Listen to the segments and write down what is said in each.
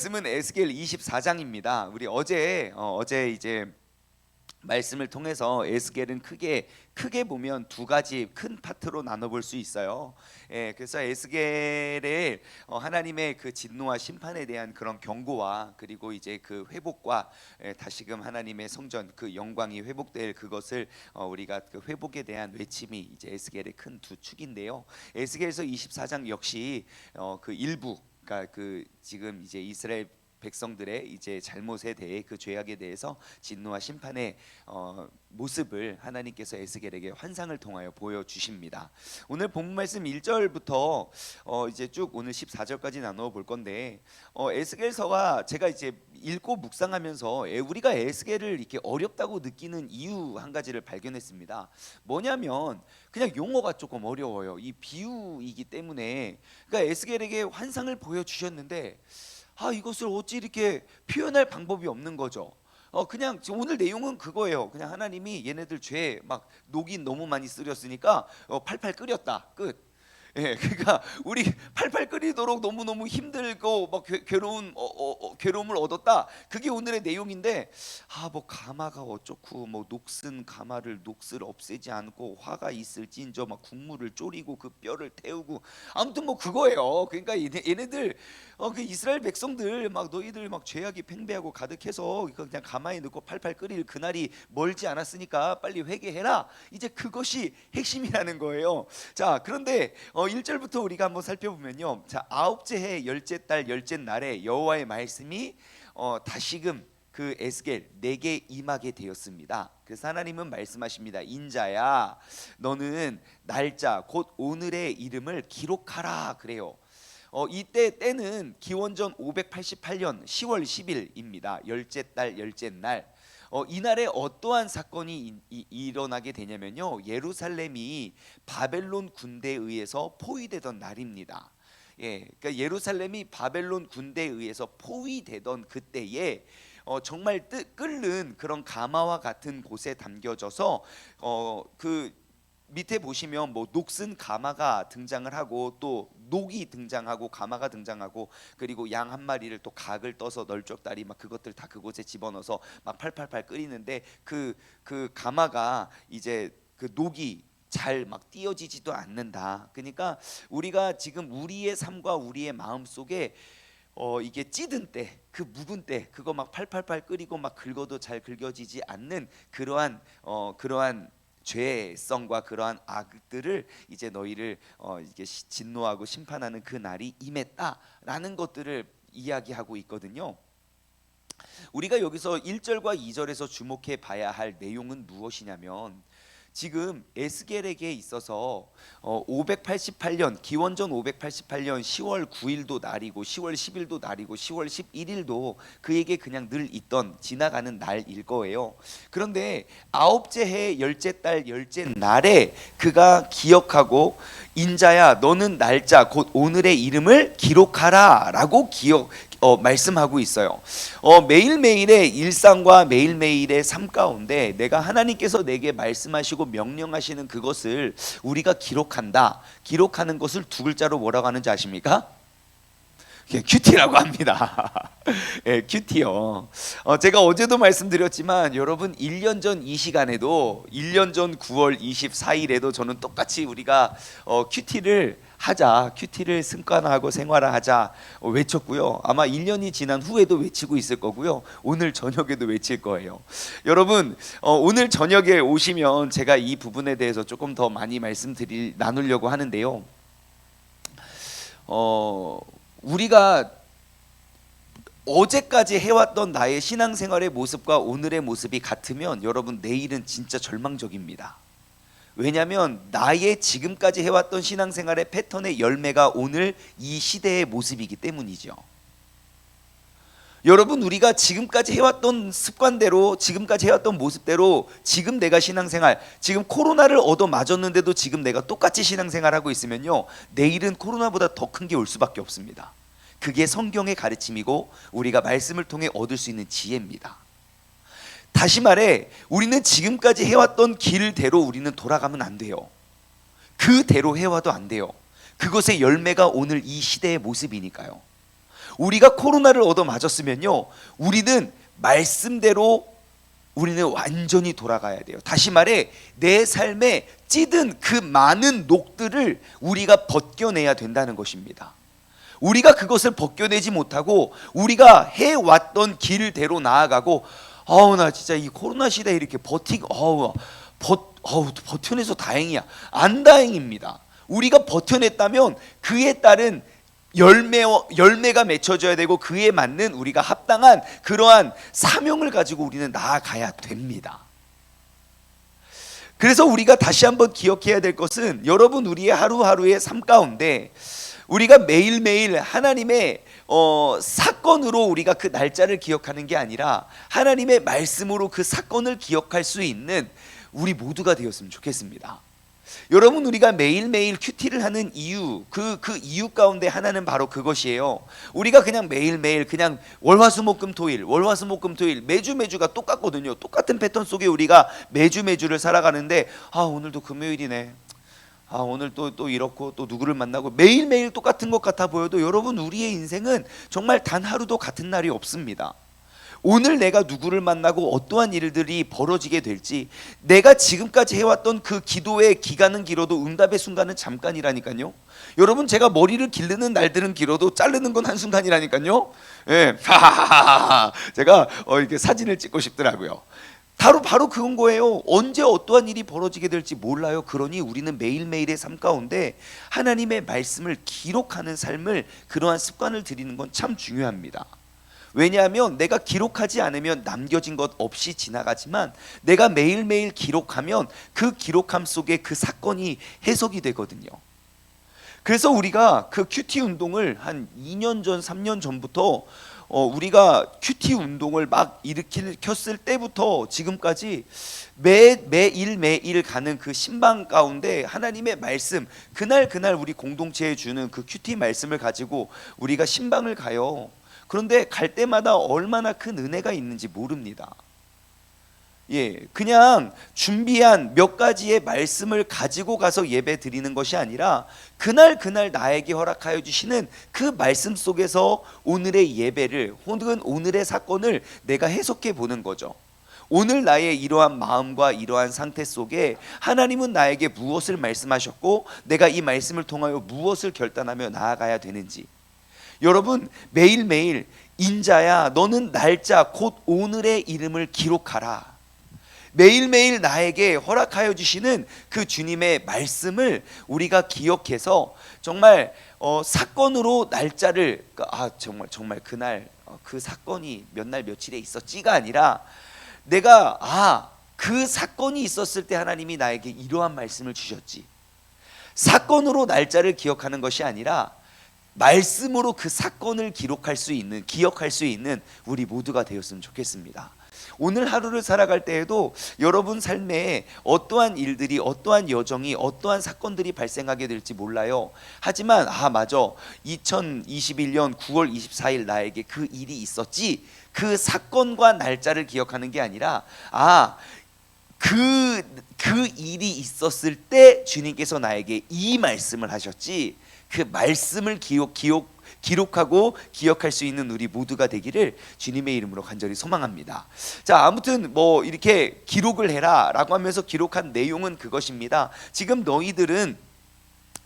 말씀은 에스겔 24장입니다. 우리 어제 이제 말씀을 통해서 에스겔은 크게 보면 두 가지 큰 파트로 나눠 볼 수 있어요. 그래서 에스겔의 하나님의 그 진노와 심판에 대한 그런 경고와 그리고 이제 그 회복과 다시금 하나님의 성전 그 영광이 회복될 그것을 우리가 그 회복에 대한 외침이 이제 에스겔의 큰 두 축인데요. 에스겔서 24장 역시 그 일부, 그러니까 그 지금 이제 이스라엘 백성들의 이제 잘못에 대해 그 죄악에 대해서 진노와 심판의 모습을 하나님께서 에스겔에게 환상을 통하여 보여주십니다. 오늘 본문 말씀 1절부터 이제 쭉 오늘 14절까지 나누어 볼 건데, 에스겔서가 제가 이제 읽고 묵상하면서 우리가 에스겔을 이렇게 어렵다고 느끼는 이유 한 가지를 발견했습니다. 뭐냐면 그냥 용어가 조금 어려워요. 이 비유이기 때문에. 그러니까 에스겔에게 환상을 보여주셨는데 이것을 어찌 이렇게 표현할 방법이 없는 거죠. 그냥 오늘 내용은 그거예요. 그냥 하나님이 얘네들 죄 막 녹이 너무 많이 쓰렸으니까 팔팔 끓였다, 끝. 그러니까 우리 팔팔 끓이도록 너무너무 힘들고 막 괴로움을 얻었다. 그게 오늘의 내용인데, 뭐 가마가 어쩌고 뭐 녹을 없애지 않고 화가 있을진저 막 국물을 졸이고 그 뼈를 태우고, 아무튼 뭐 그거예요. 그러니까 얘네들 그 이스라엘 백성들 막 너희들 막 죄악이 팽배하고 가득해서 그냥 가마에 넣고 팔팔 끓일 그날이 멀지 않았으니까 빨리 회개해라. 이제 그것이 핵심이라는 거예요. 자, 그런데 1절부터 우리가 한번 살펴보면요. 자, 아홉째 해 열째 달 열째 날에 여호와의 말씀이 다시금 그 에스겔 내게 임하게 되었습니다. 그래서 하나님은 말씀하십니다. 인자야, 너는 날짜 곧 오늘의 이름을 기록하라 그래요. 이때 때는 기원전 588년 10월 10일입니다. 열째 달 열째 날. 이날에 어떠한 사건이 일어나게 되냐면요, 예루살렘이 바벨론 군대에 의해서 포위되던 날입니다. 그러니까 예루살렘이 바벨론 군대에 의해서 포위되던 그때에 정말 끓는 그런 가마와 같은 곳에 담겨져서 그 밑에 보시면 뭐 녹슨 가마가 등장을 하고 또 녹이 등장하고 가마가 등장하고, 그리고 양 한 마리를 또 각을 떠서 널쩍다리 막 그것들 다 그곳에 집어넣어서 막 팔팔팔 끓이는데 그 가마가 이제 그 녹이 잘 막 띄어지지도 않는다. 그러니까 우리가 지금 우리의 삶과 우리의 마음 속에 이게 찌든 때, 그 묵은 때, 그거 막 팔팔팔 끓이고 막 긁어도 잘 긁어지지 않는 그러한 죄성과 그러한 악들을 이제 너희를 이게 진노하고 심판하는 그 날이 임했다라는 것들을 이야기하고 있거든요. 우리가 여기서 1절과 2절에서 주목해 봐야 할 내용은 무엇이냐면, 지금 에스겔에게 있어서 588년 기원전 588년 10월 9일도 날이고 10월 10일도 날이고 10월 11일도 그에게 그냥 늘 있던 지나가는 날일 거예요. 그런데 아홉째 해 열째 달 열째 날에 그가 기억하고, 인자야 너는 날짜 곧 오늘의 이름을 기록하라 라고 말씀하고 있어요. 매일매일의 일상과 매일매일의 삶 가운데 내가 하나님께서 내게 말씀하시고 명령하시는 그것을 우리가 기록한다. 기록하는 것을 두 글자로 뭐라고 하는지 아십니까? 큐티라고 합니다. 큐티요. 제가 어제도 말씀드렸지만 여러분, 1년 전 이 시간에도 1년 전 9월 24일에도 저는 똑같이 우리가 큐티를 하자, 큐티를 습관화하고 생활화하자 외쳤고요. 아마 1년이 지난 후에도 외치고 있을 거고요. 오늘 저녁에도 외칠 거예요. 여러분, 오늘 저녁에 오시면 제가 이 부분에 대해서 조금 더 많이 나누려고 하는데요. 우리가 어제까지 해왔던 나의 신앙생활의 모습과 오늘의 모습이 같으면 여러분, 내일은 진짜 절망적입니다. 왜냐하면 나의 지금까지 해왔던 신앙생활의 패턴의 열매가 오늘 이 시대의 모습이기 때문이죠. 여러분, 우리가 지금까지 해왔던 습관대로, 지금까지 해왔던 모습대로 지금 내가 신앙생활, 지금 코로나를 얻어맞았는데도 지금 내가 똑같이 신앙생활하고 있으면요, 내일은 코로나보다 더 큰 게 올 수밖에 없습니다. 그게 성경의 가르침이고 우리가 말씀을 통해 얻을 수 있는 지혜입니다. 다시 말해, 우리는 지금까지 해왔던 길대로 우리는 돌아가면 안 돼요. 그대로 해와도 안 돼요. 그것의 열매가 오늘 이 시대의 모습이니까요. 우리가 코로나를 얻어 맞았으면요, 우리는 말씀대로 우리는 완전히 돌아가야 돼요. 다시 말해, 내 삶에 찌든 그 많은 녹들을 우리가 벗겨내야 된다는 것입니다. 우리가 그것을 벗겨내지 못하고 우리가 해왔던 길대로 나아가고, 나 진짜 이 코로나 시대에 이렇게 버텨내서 다행이야. 안 다행입니다. 우리가 버텨냈다면 그에 따른 열매가 맺혀져야 되고, 그에 맞는 우리가 합당한 그러한 사명을 가지고 우리는 나아가야 됩니다. 그래서 우리가 다시 한번 기억해야 될 것은, 여러분, 우리의 하루하루의 삶 가운데 우리가 매일매일 하나님의 사건으로 우리가 그 날짜를 기억하는 게 아니라 하나님의 말씀으로 그 사건을 기억할 수 있는 우리 모두가 되었으면 좋겠습니다. 여러분, 우리가 매일매일 큐티를 하는 이유, 그 이유 가운데 하나는 바로 그것이에요. 우리가 그냥 매일매일 그냥 월화수목금토일 매주가 똑같거든요. 똑같은 패턴 속에 우리가 매주를 살아가는데, 오늘도 금요일이네, 오늘 또 이렇고 또 누구를 만나고, 매일매일 똑같은 것 같아 보여도 여러분, 우리의 인생은 정말 단 하루도 같은 날이 없습니다. 오늘 내가 누구를 만나고 어떠한 일들이 벌어지게 될지, 내가 지금까지 해왔던 그 기도의 기간은 길어도 응답의 순간은 잠깐이라니까요. 여러분, 제가 머리를 기르는 날들은 길어도 자르는 건 한순간이라니까요. 예, 제가 이렇게 사진을 찍고 싶더라고요. 바로 그건 거예요. 언제 어떠한 일이 벌어지게 될지 몰라요. 그러니 우리는 매일매일의 삶 가운데 하나님의 말씀을 기록하는 삶을, 그러한 습관을 들이는 건 참 중요합니다. 왜냐하면 내가 기록하지 않으면 남겨진 것 없이 지나가지만, 내가 매일매일 기록하면 그 기록함 속에 그 사건이 해석이 되거든요. 그래서 우리가 그 큐티 운동을 한 2년 전, 3년 전부터 우리가 큐티 운동을 막 일으켰을 때부터 지금까지 매일 가는 그 신방 가운데 하나님의 말씀, 그날 우리 공동체에 주는 그 큐티 말씀을 가지고 우리가 신방을 가요. 그런데 갈 때마다 얼마나 큰 은혜가 있는지 모릅니다. 그냥 준비한 몇 가지의 말씀을 가지고 가서 예배 드리는 것이 아니라 그날 나에게 허락하여 주시는 그 말씀 속에서 오늘의 예배를, 혹은 오늘의 사건을 내가 해석해 보는 거죠. 오늘 나의 이러한 마음과 이러한 상태 속에 하나님은 나에게 무엇을 말씀하셨고, 내가 이 말씀을 통하여 무엇을 결단하며 나아가야 되는지. 여러분, 매일매일 인자야, 너는 날짜 곧 오늘의 이름을 기록하라. 매일매일 나에게 허락하여 주시는 그 주님의 말씀을 우리가 기억해서 정말 사건으로 날짜를, 정말 그날 그 사건이 몇 날 며칠에 있었지가 아니라, 내가 그 사건이 있었을 때 하나님이 나에게 이러한 말씀을 주셨지. 사건으로 날짜를 기억하는 것이 아니라 말씀으로 그 사건을 기억할 수 있는 우리 모두가 되었으면 좋겠습니다. 오늘 하루를 살아갈 때에도 여러분 삶에 어떠한 일들이, 어떠한 여정이, 어떠한 사건들이 발생하게 될지 몰라요. 하지만 맞아, 2021년 9월 24일 나에게 그 일이 있었지, 그 사건과 날짜를 기억하는 게 아니라 그 일이 있었을 때 주님께서 나에게 이 말씀을 하셨지, 그 말씀을 기록하고 기억할 수 있는 우리 모두가 되기를 주님의 이름으로 간절히 소망합니다. 자, 아무튼 이렇게 기록을 해라 라고 하면서 기록한 내용은 그것입니다. 지금 너희들은,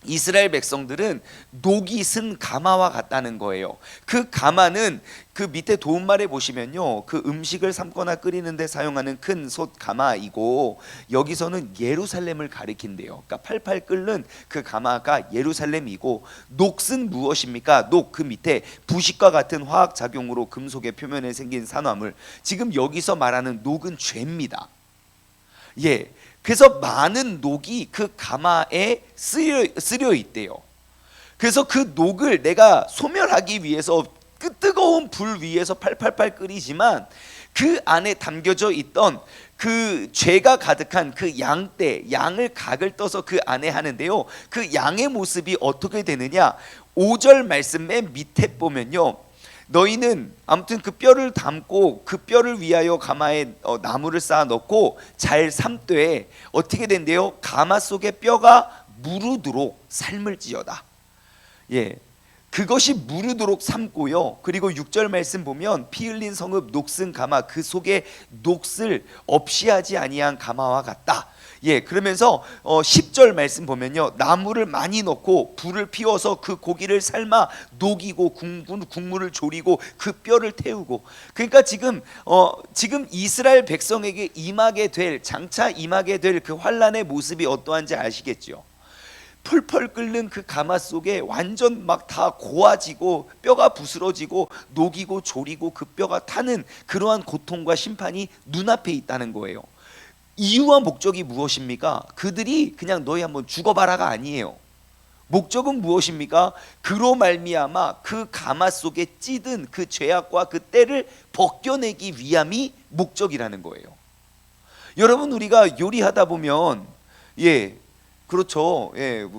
이스라엘 백성들은 녹이 쓴 가마와 같다는 거예요. 그 가마는 그 밑에 도움말에 보시면요, 그 음식을 삶거나 끓이는데 사용하는 큰 솥 가마이고, 여기서는 예루살렘을 가리킨대요. 그러니까 팔팔 끓는 그 가마가 예루살렘이고, 녹은 무엇입니까? 녹, 그 밑에 부식과 같은 화학 작용으로 금속의 표면에 생긴 산화물. 지금 여기서 말하는 녹은 죄입니다. 그래서 많은 녹이 그 가마에 쓰여 있대요. 그래서 그 녹을 내가 소멸하기 위해서 그 뜨거운 불 위에서 팔팔팔 끓이지만, 그 안에 담겨져 있던 그 죄가 가득한 그 양을 각을 떠서 그 안에 하는데요, 그 양의 모습이 어떻게 되느냐, 5절 말씀 맨 밑에 보면요, 너희는 아무튼 그 뼈를 담고 그 뼈를 위하여 가마에 나무를 쌓아 넣고 잘 삶되 어떻게 된대요? 가마 속에 뼈가 무르도록 삶을지어다. 그것이 무르도록 삶고요. 그리고 6절 말씀 보면 피 흘린 성읍 녹슨 가마 그 속에 녹슬 없이 하지 아니한 가마와 같다. 예, 그러면서 10절 말씀 보면요, 나무를 많이 넣고 불을 피워서 그 고기를 삶아 녹이고 국물을 졸이고 그 뼈를 태우고. 그러니까 지금 이스라엘 백성에게 장차 임하게 될 그 환란의 모습이 어떠한지 아시겠죠? 펄펄 끓는 그 가마 속에 완전 막 다 고와지고 뼈가 부스러지고 녹이고 졸이고 그 뼈가 타는 그러한 고통과 심판이 눈앞에 있다는 거예요. 이유와 목적이 무엇입니까? 그들이 그냥 너희 한번 죽어봐라가 아니에요. 목적은 무엇입니까? 그로 말미암아 그 가마 속에 찌든 그 죄악과 그 때를 벗겨내기 위함이 목적이라는 거예요. 여러분, 우리가 요리하다 보면 그렇죠.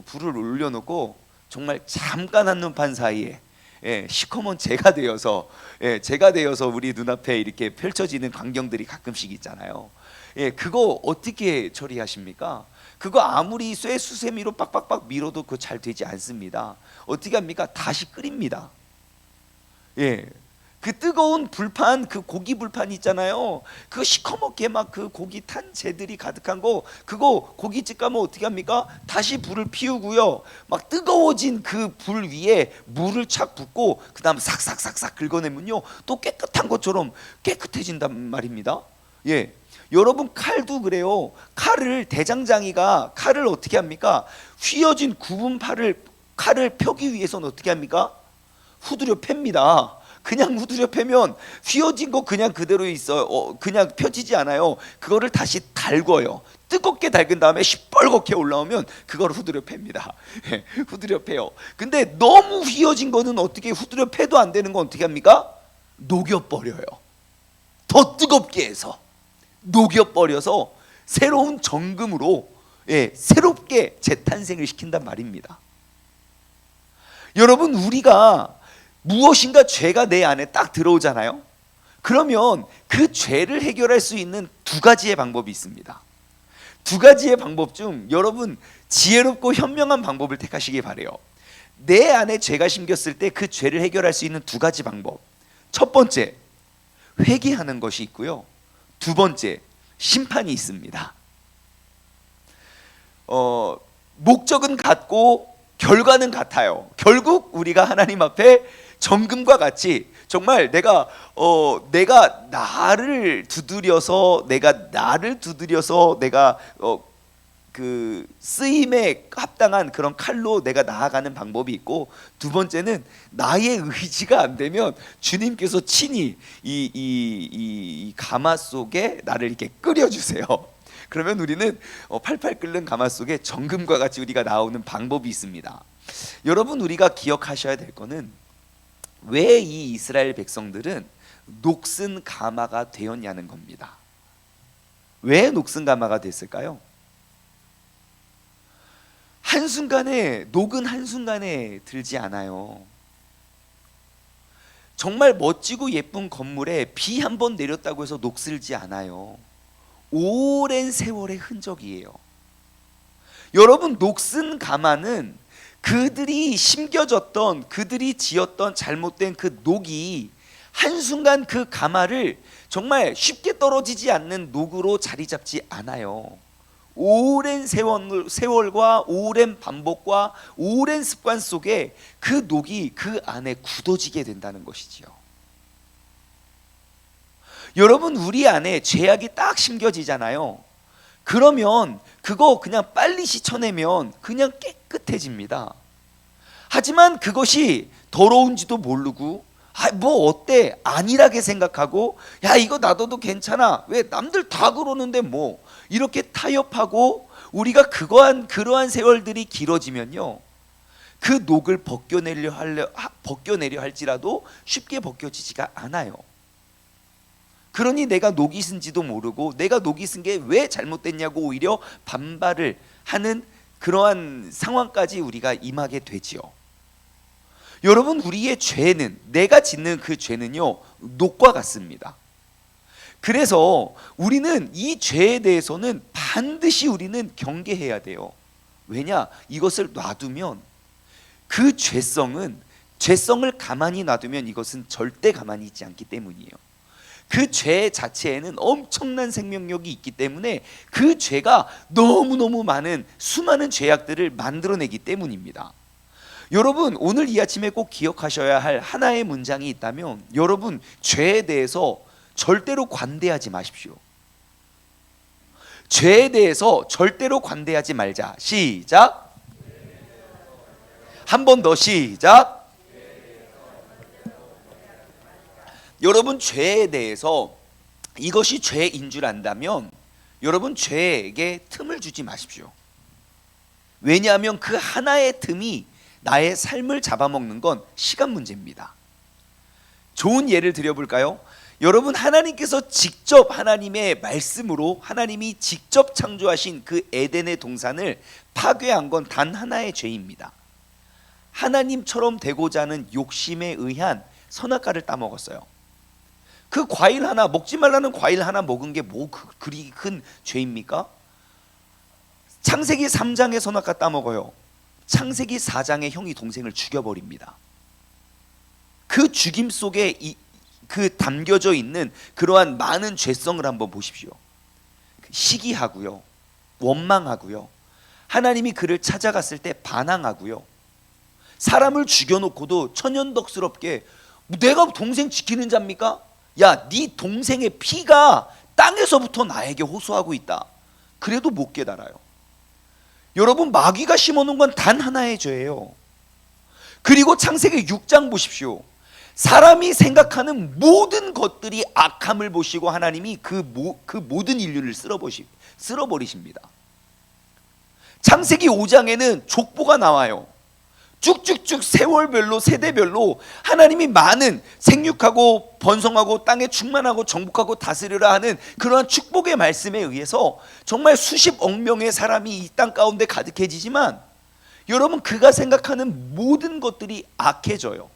불을 올려놓고 정말 잠깐 한눈판 사이에 시커먼 재가 되어서 우리 눈앞에 이렇게 펼쳐지는 광경들이 가끔씩 있잖아요. 그거 어떻게 처리하십니까? 그거 아무리 쇠수세미로 빡빡빡 밀어도 그거 잘 되지 않습니다. 어떻게 합니까? 다시 끓입니다. 그 뜨거운 불판, 그 고기 불판 있잖아요. 그거 시커멓게 막 그 고기 탄 재들이 가득한 거, 그거 고깃집 가면 어떻게 합니까? 다시 불을 피우고요, 막 뜨거워진 그 불 위에 물을 착 붓고 그 다음 싹싹싹싹 긁어내면요 또 깨끗한 것처럼 깨끗해진단 말입니다. 여러분, 칼도 그래요. 대장장이가 칼을 어떻게 합니까? 휘어진 굽은 칼을 펴기 위해서는 어떻게 합니까? 후드려 팹니다. 그냥 후드려 패면 휘어진 거 그냥 그대로 있어요. 그냥 펴지지 않아요. 그거를 다시 달궈요. 뜨겁게 달근 다음에 시뻘겋게 올라오면 그걸 후드려 팹니다. 후드려 패요. 근데 너무 휘어진 거는 어떻게 후드려 패도 안 되는 건 어떻게 합니까? 녹여버려요. 더 뜨겁게 해서 녹여버려서 새로운 정금으로 새롭게 재탄생을 시킨단 말입니다. 여러분, 우리가 무엇인가 죄가 내 안에 딱 들어오잖아요. 그러면 그 죄를 해결할 수 있는 두 가지의 방법이 있습니다. 두 가지의 방법 중 여러분, 지혜롭고 현명한 방법을 택하시기 바래요. 내 안에 죄가 심겼을 때 그 죄를 해결할 수 있는 두 가지 방법. 첫 번째, 회개하는 것이 있고요. 두 번째, 심판이 있습니다. 목적은 같고 결과는 같아요. 결국 우리가 하나님 앞에 정금과 같이 정말 내가 나를 두드려서 내가 그 쓰임에 합당한 그런 칼로 내가 나아가는 방법이 있고, 두 번째는 나의 의지가 안 되면 주님께서 친히 이 가마 속에 나를 이렇게 끓여주세요. 그러면 우리는 팔팔 끓는 가마 속에 정금과 같이 우리가 나오는 방법이 있습니다. 여러분, 우리가 기억하셔야 될 거는 왜 이 이스라엘 백성들은 녹슨 가마가 되었냐는 겁니다. 왜 녹슨 가마가 됐을까요? 녹은 한순간에 들지 않아요. 정말 멋지고 예쁜 건물에 비 한 번 내렸다고 해서 녹슬지 않아요. 오랜 세월의 흔적이에요. 여러분, 녹슨 가마는 그들이 심겨졌던, 그들이 지었던 잘못된 그 녹이 한순간 그 가마를 정말 쉽게 떨어지지 않는 녹으로 자리 잡지 않아요. 오랜 세월과 오랜 반복과 오랜 습관 속에 그 녹이 그 안에 굳어지게 된다는 것이지요. 여러분, 우리 안에 죄악이 딱 심겨지잖아요. 그러면 그거 그냥 빨리 씻어내면 그냥 깨끗해집니다. 하지만 그것이 더러운지도 모르고 뭐 어때? 안일하게 생각하고 야, 이거 놔둬도 괜찮아. 왜 남들 다 그러는데 뭐, 이렇게 타협하고 우리가 그러한 세월들이 길어지면요, 그 녹을 벗겨내려 할지라도 쉽게 벗겨지지가 않아요. 그러니 내가 녹이 쓴지도 모르고 내가 녹이 쓴 게 왜 잘못됐냐고 오히려 반발을 하는 그러한 상황까지 우리가 임하게 되지요. 여러분, 우리의 죄는, 내가 짓는 그 죄는요, 녹과 같습니다. 그래서 우리는 이 죄에 대해서는 반드시 우리는 경계해야 돼요. 왜냐? 이것을 놔두면 그 죄성은 죄성을 가만히 놔두면 이것은 절대 가만히 있지 않기 때문이에요. 그 죄 자체에는 엄청난 생명력이 있기 때문에 그 죄가 너무너무 많은 수많은 죄악들을 만들어내기 때문입니다. 여러분, 오늘 이 아침에 꼭 기억하셔야 할 하나의 문장이 있다면, 여러분, 죄에 대해서 절대로 관대하지 마십시오. 죄에 대해서 절대로 관대하지 말자. 시작. 한 번 더 시작. 여러분, 죄에 대해서 이것이 죄인 줄 안다면 여러분, 죄에게 틈을 주지 마십시오. 왜냐하면 그 하나의 틈이 나의 삶을 잡아먹는 건 시간 문제입니다. 좋은 예를 드려볼까요? 여러분, 하나님께서 직접 하나님의 말씀으로 하나님이 직접 창조하신 그 에덴의 동산을 파괴한 건 단 하나의 죄입니다. 하나님처럼 되고자 하는 욕심에 의한 선악과를 따먹었어요. 그 과일 하나, 먹지 말라는 과일 하나 먹은 게 뭐 그리 큰 죄입니까? 창세기 3장의 선악과 따먹어요. 창세기 4장의 형이 동생을 죽여버립니다. 그 죽임 속에 그 담겨져 있는 그러한 많은 죄성을 한번 보십시오. 시기하고요, 원망하고요, 하나님이 그를 찾아갔을 때 반항하고요, 사람을 죽여놓고도 천연덕스럽게 내가 동생 지키는 자입니까? 야, 네 동생의 피가 땅에서부터 나에게 호소하고 있다. 그래도 못 깨달아요. 여러분, 마귀가 심어놓은 건 단 하나의 죄예요. 그리고 창세기 6장 보십시오. 사람이 생각하는 모든 것들이 악함을 보시고 하나님이 그 모든 인류를 쓸어버리십니다. 창세기 5장에는 족보가 나와요. 쭉쭉쭉 세월별로, 세대별로 하나님이 많은 생육하고 번성하고 땅에 충만하고 정복하고 다스리라 하는 그러한 축복의 말씀에 의해서 정말 수십억 명의 사람이 이 땅 가운데 가득해지지만, 여러분, 그가 생각하는 모든 것들이 악해져요.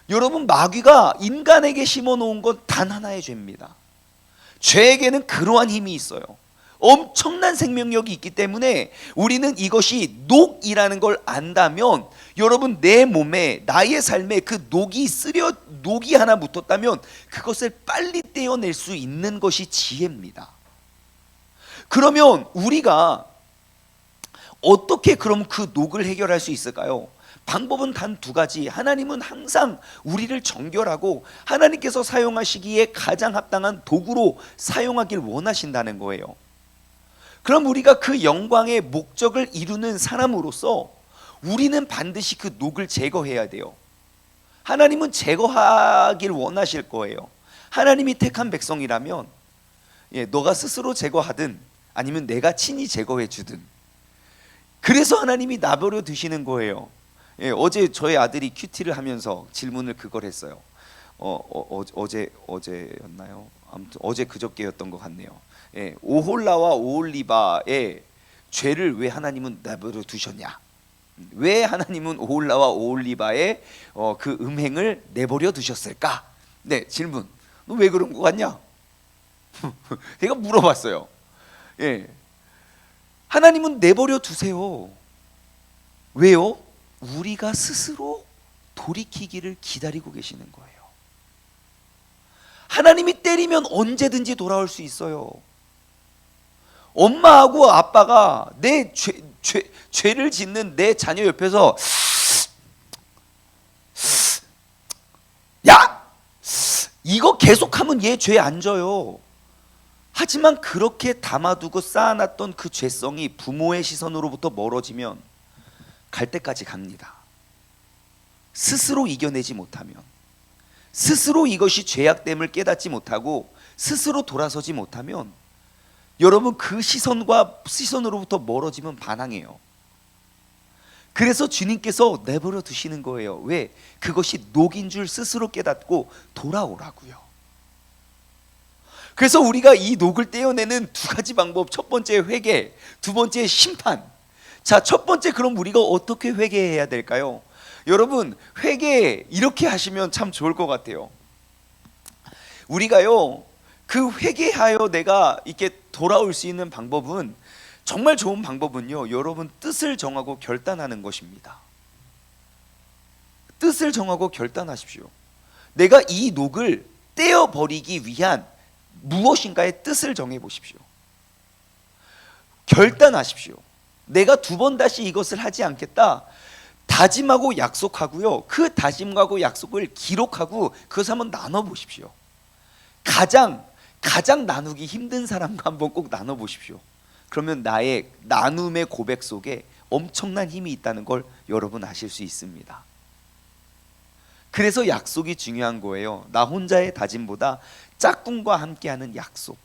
여러분, 마귀가 인간에게 심어놓은 건 단 하나의 죄입니다. 죄에게는 그러한 힘이 있어요. 엄청난 생명력이 있기 때문에 우리는 이것이 녹이라는 걸 안다면, 여러분, 내 몸에, 나의 삶에 그 녹이 하나 묻었다면 그것을 빨리 떼어낼 수 있는 것이 지혜입니다. 그러면 우리가 어떻게 그럼 그 녹을 해결할 수 있을까요? 방법은 단 두 가지. 하나님은 항상 우리를 정결하고 하나님께서 사용하시기에 가장 합당한 도구로 사용하길 원하신다는 거예요. 그럼 우리가 그 영광의 목적을 이루는 사람으로서 우리는 반드시 그 녹을 제거해야 돼요. 하나님은 제거하길 원하실 거예요. 하나님이 택한 백성이라면 너가 스스로 제거하든 아니면 내가 친히 제거해 주든, 그래서 하나님이 나버려 두시는 거예요. 어제 저희 아들이 큐티를 하면서 질문을 그걸 했어요. 어제였나요? 아무튼 어제 그저께였던 것 같네요. 오홀라와 오홀리바의 죄를 왜 하나님은 내버려 두셨냐? 왜 하나님은 오홀라와 오홀리바의 그 음행을 내버려 두셨을까? 네, 질문. 너 왜 그런 거 같냐? 제가 물어봤어요. 하나님은 내버려 두세요. 왜요? 우리가 스스로 돌이키기를 기다리고 계시는 거예요. 하나님이 때리면 언제든지 돌아올 수 있어요. 엄마하고 아빠가 내 죄를 짓는 내 자녀 옆에서 야! 이거 계속하면 얘 죄 안 져요. 하지만 그렇게 담아두고 쌓아놨던 그 죄성이 부모의 시선으로부터 멀어지면 갈 때까지 갑니다. 스스로 이겨내지 못하면, 스스로 이것이 죄악됨을 깨닫지 못하고 스스로 돌아서지 못하면, 여러분, 그 시선으로부터 멀어지면 반항해요. 그래서 주님께서 내버려 두시는 거예요. 왜? 그것이 녹인 줄 스스로 깨닫고 돌아오라고요. 그래서 우리가 이 녹을 떼어내는 두 가지 방법, 첫 번째 회개, 두 번째 심판. 자, 첫 번째, 그럼 우리가 어떻게 회개해야 될까요? 여러분, 회개 이렇게 하시면 참 좋을 것 같아요. 우리가요, 그 회개하여 내가 이렇게 돌아올 수 있는 방법은, 정말 좋은 방법은요, 여러분 뜻을 정하고 결단하는 것입니다. 뜻을 정하고 결단하십시오. 내가 이 녹을 떼어버리기 위한 무엇인가의 뜻을 정해보십시오. 결단하십시오. 내가 두 번 다시 이것을 하지 않겠다 다짐하고 약속하고요, 그 다짐하고 약속을 기록하고 그것을 한번 나눠보십시오. 가장 나누기 힘든 사람과 한번 꼭 나눠보십시오. 그러면 나의 나눔의 고백 속에 엄청난 힘이 있다는 걸 여러분 아실 수 있습니다. 그래서 약속이 중요한 거예요. 나 혼자의 다짐보다 짝꿍과 함께하는 약속.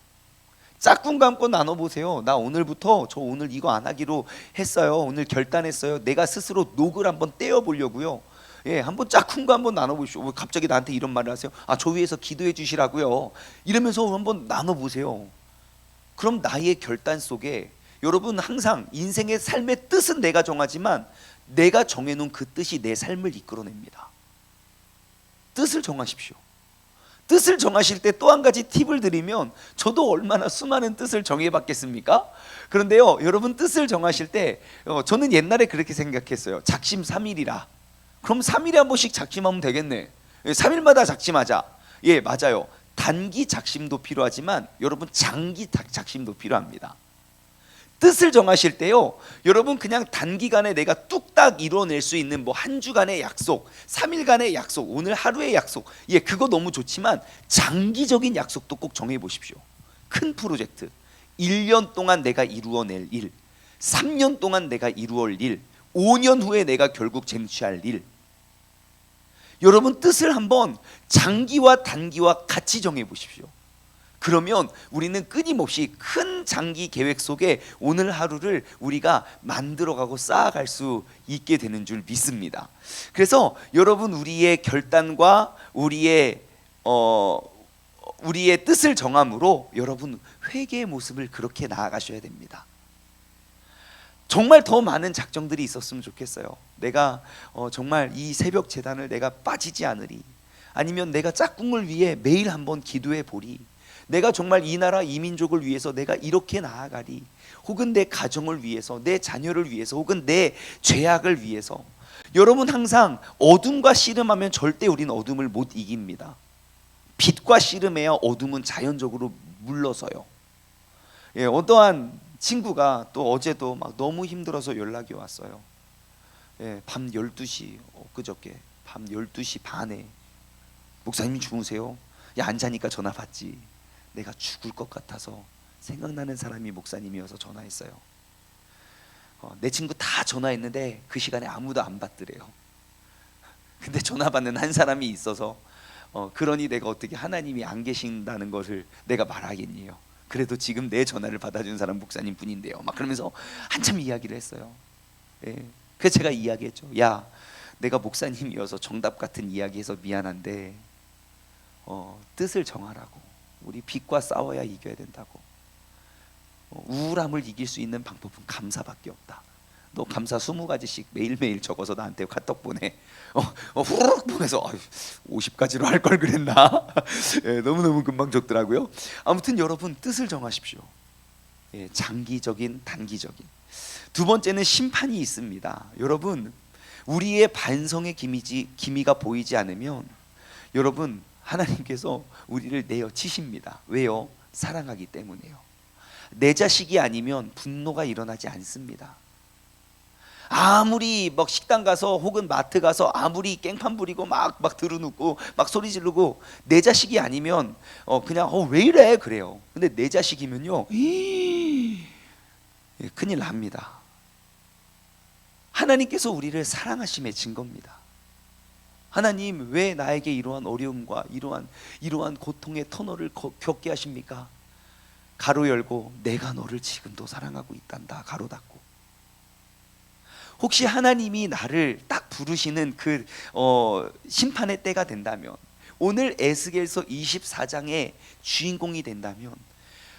짝꿍과 함께 나눠보세요. 나 오늘부터 저 오늘 이거 안 하기로 했어요. 오늘 결단했어요. 내가 스스로 녹을 한번 떼어보려고요. 예, 한번 짝꿍과 한번 나눠보시오. 왜 갑자기 나한테 이런 말을 하세요? 아, 저 위해서 기도해 주시라고요. 이러면서 한번 나눠보세요. 그럼 나의 결단 속에 여러분 항상 인생의 삶의 뜻은 내가 정하지만 내가 정해놓은 그 뜻이 내 삶을 이끌어냅니다. 뜻을 정하십시오. 뜻을 정하실 때 또 한 가지 팁을 드리면, 저도 얼마나 수많은 뜻을 정해봤겠습니까? 그런데요, 여러분 뜻을 정하실 때 저는 옛날에 그렇게 생각했어요. 작심 3일이라. 그럼 3일에 한 번씩 작심하면 되겠네. 3일마다 작심하자. 예, 맞아요. 단기 작심도 필요하지만 여러분 장기 작심도 필요합니다. 뜻을 정하실 때요, 여러분 그냥 단기간에 내가 뚝딱 이뤄낼 수 있는 뭐 한 주간의 약속, 3일간의 약속, 오늘 하루의 약속, 예, 그거 너무 좋지만 장기적인 약속도 꼭 정해 보십시오. 큰 프로젝트, 1년 동안 내가 이루어낼 일, 3년 동안 내가 이루어낼 일, 5년 후에 내가 결국 쟁취할 일. 여러분 뜻을 한번 장기와 단기와 같이 정해 보십시오. 그러면 우리는 끊임없이 큰 장기 계획 속에 오늘 하루를 우리가 만들어가고 쌓아갈 수 있게 되는 줄 믿습니다. 그래서 여러분 우리의 결단과 우리의 뜻을 정함으로 여러분 회개의 모습을 그렇게 나아가셔야 됩니다. 정말 더 많은 작정들이 있었으면 좋겠어요. 내가 정말 이 새벽 제단을 내가 빠지지 않으리, 아니면 내가 짝꿍을 위해 매일 한번 기도해 보리, 내가 정말 이 나라 이 민족을 위해서 내가 이렇게 나아가리, 혹은 내 가정을 위해서, 내 자녀를 위해서, 혹은 내 죄악을 위해서. 여러분 항상 어둠과 씨름하면 절대 우리는 어둠을 못 이깁니다. 빛과 씨름해야 어둠은 자연적으로 물러서요. 예, 어떠한 친구가 또 어제도 막 너무 힘들어서 연락이 왔어요. 예, 밤 12시, 그저께 밤 12시 반에 목사님 주무세요? 야, 안 자니까 전화 받지. 내가 죽을 것 같아서 생각나는 사람이 목사님이어서 전화했어요. 내 친구 다 전화했는데 그 시간에 아무도 안 받더래요. 근데 전화 받는 한 사람이 있어서 그러니 내가 어떻게 하나님이 안 계신다는 것을 내가 말하겠니요. 그래도 지금 내 전화를 받아준 사람 목사님 뿐인데요. 막 그러면서 한참 이야기를 했어요. 예. 그래서 제가 이야기했죠. 야, 내가 목사님이어서 정답 같은 이야기해서 미안한데 뜻을 정하라고. 우리 빛과 싸워야 이겨야 된다고. 우울함을 이길 수 있는 방법은 감사밖에 없다. 너 감사 20가지씩 매일매일 적어서 나한테 카톡 보내. 후루룩 보내서 50가지로 할 걸 그랬나? 예, 너무너무 금방 적더라고요. 아무튼 여러분 뜻을 정하십시오. 예, 장기적인, 단기적인. 두 번째는 심판이 있습니다. 여러분 우리의 반성의 기미가 보이지 않으면 여러분 하나님께서 우리를 내어 치십니다. 왜요? 사랑하기 때문이에요. 내 자식이 아니면 분노가 일어나지 않습니다. 아무리 막 식당 가서 혹은 마트 가서 아무리 깽판 부리고 막 들어눕고 막 소리 지르고 내 자식이 아니면 그냥 왜 이래 그래요. 근데 내 자식이면요 큰일 납니다. 하나님께서 우리를 사랑하심의 증거입니다. 하나님 왜 나에게 이러한 어려움과 이러한 고통의 터널을 겪게 하십니까? 가로 열고 내가 너를 지금도 사랑하고 있단다, 가로 닫고. 혹시 하나님이 나를 딱 부르시는 그 심판의 때가 된다면, 오늘 에스겔서 24장의 주인공이 된다면,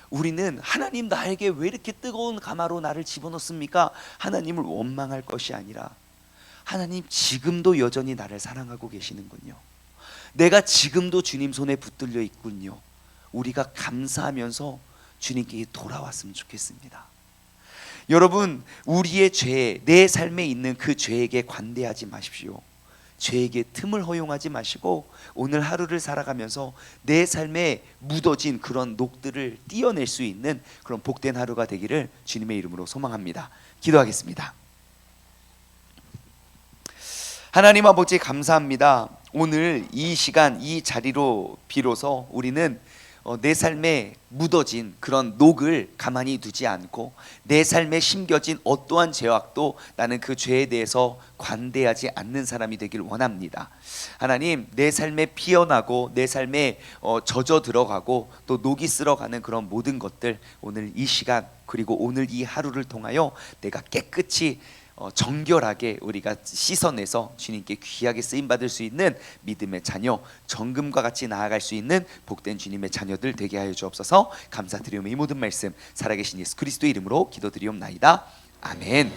우리는 하나님 나에게 왜 이렇게 뜨거운 가마로 나를 집어넣습니까? 하나님을 원망할 것이 아니라 하나님 지금도 여전히 나를 사랑하고 계시는군요. 내가 지금도 주님 손에 붙들려 있군요. 우리가 감사하면서 주님께 돌아왔으면 좋겠습니다. 여러분 우리의 죄, 내 삶에 있는 그 죄에게 관대하지 마십시오. 죄에게 틈을 허용하지 마시고 오늘 하루를 살아가면서 내 삶에 묻어진 그런 녹들을 띄어낼 수 있는 그런 복된 하루가 되기를 주님의 이름으로 소망합니다. 기도하겠습니다. 하나님 아버지 감사합니다. 오늘 이 시간 이 자리로 비로소 우리는 내 삶에 묻어진 그런 녹을 가만히 두지 않고 내 삶에 심겨진 어떠한 죄악도 나는 그 죄에 대해서 관대하지 않는 사람이 되길 원합니다. 하나님, 내 삶에 피어나고 내 삶에 젖어 들어가고 또 녹이 쓸어가는 그런 모든 것들 오늘 이 시간 그리고 오늘 이 하루를 통하여 내가 깨끗이 정결하게 우리가 씻어내서 주님께 귀하게 쓰임받을 수 있는 믿음의 자녀, 정금과 같이 나아갈 수 있는 복된 주님의 자녀들 되게 하여 주옵소서. 감사드리며 이 모든 말씀 살아계신 예수 그리스도의 이름으로 기도드리옵나이다. 아멘.